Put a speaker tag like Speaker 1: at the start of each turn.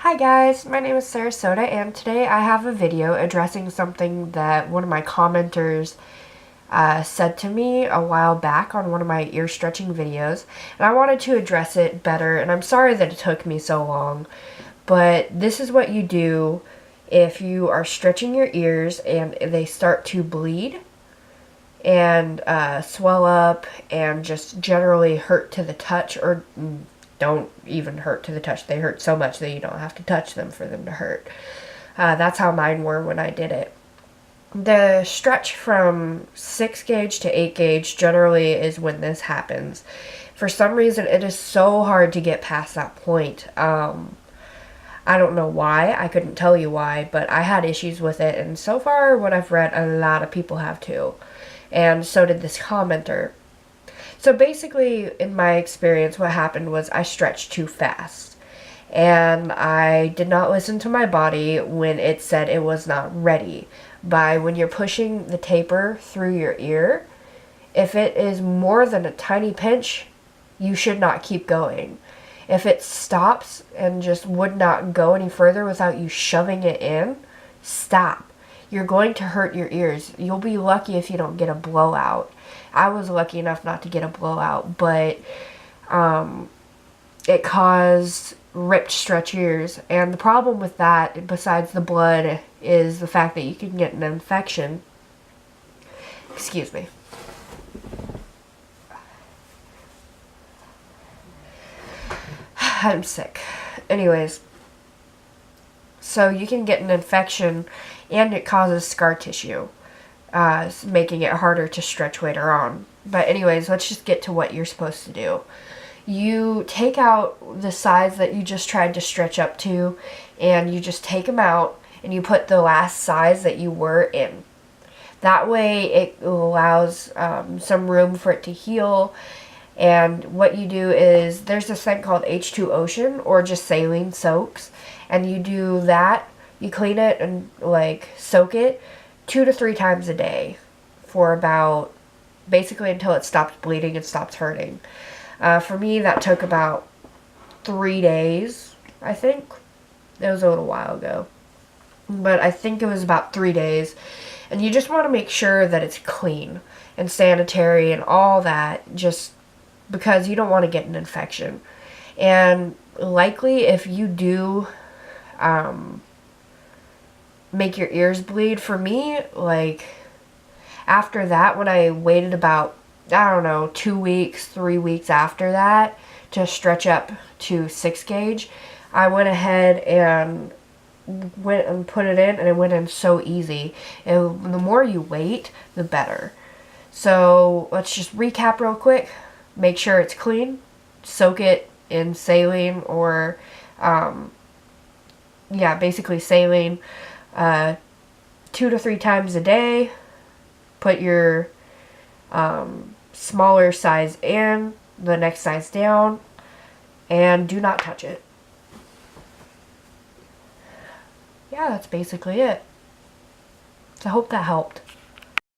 Speaker 1: Hi guys, my name is Sarah, and today I have a video addressing something that one of my commenters said to me a while back on one of my ear stretching videos, and I wanted to address it better, and I'm sorry that it took me so long, but this is what you do if you are stretching your ears and they start to bleed and swell up and just generally hurt to the touch, or don't even hurt to the touch. They hurt so much that you don't have to touch them for them to hurt. That's how mine were when I did it. The stretch from 6 gauge to 8 gauge generally is when this happens. For some reason, it is so hard to get past that point. I don't know why. I couldn't tell you why, but I had issues with it, and so far what I've read, a lot of people have too. And so did this commenter. So basically, in my experience, what happened was I stretched too fast. And I did not listen to my body when it said it was not ready. When you're pushing the taper through your ear, if it is more than a tiny pinch, you should not keep going. If it stops and just would not go any further without you shoving it in, stop. You're going to hurt your ears. You'll be lucky if you don't get a blowout. I was lucky enough not to get a blowout, but it caused ripped stretch ears. And the problem with that, besides the blood, is the fact that you can get an infection. Excuse me. I'm sick. Anyways, so you can get an infection and it causes scar tissue, making it harder to stretch later on. But anyways, let's just get to what you're supposed to do. You take out the sides that you just tried to stretch up to, and you just take them out and you put the last size that you were in. That way it allows some room for it to heal. And what you do is, there's this thing called H2 Ocean, or just saline soaks, and you do that. You clean it and soak it 2 to 3 times a day for about, basically until it stops bleeding and stops hurting. For me, that took about 3 days, I think. It was a little while ago, but I think it was about 3 days. And you just want to make sure that it's clean and sanitary and all that, just because you don't want to get an infection. And likely, if you do make your ears bleed, for me, after that, when I waited about, I don't know, 2 weeks, 3 weeks after that to stretch up to 6 gauge, I went ahead and went and put it in, and it went in so easy. And the more you wait, the better. So let's just recap real quick. Make sure it's clean. Soak it in saline, or basically saline, 2 to 3 times a day. Put your smaller size in, the next size down, and do not touch it. Yeah, that's basically it. So I hope that helped.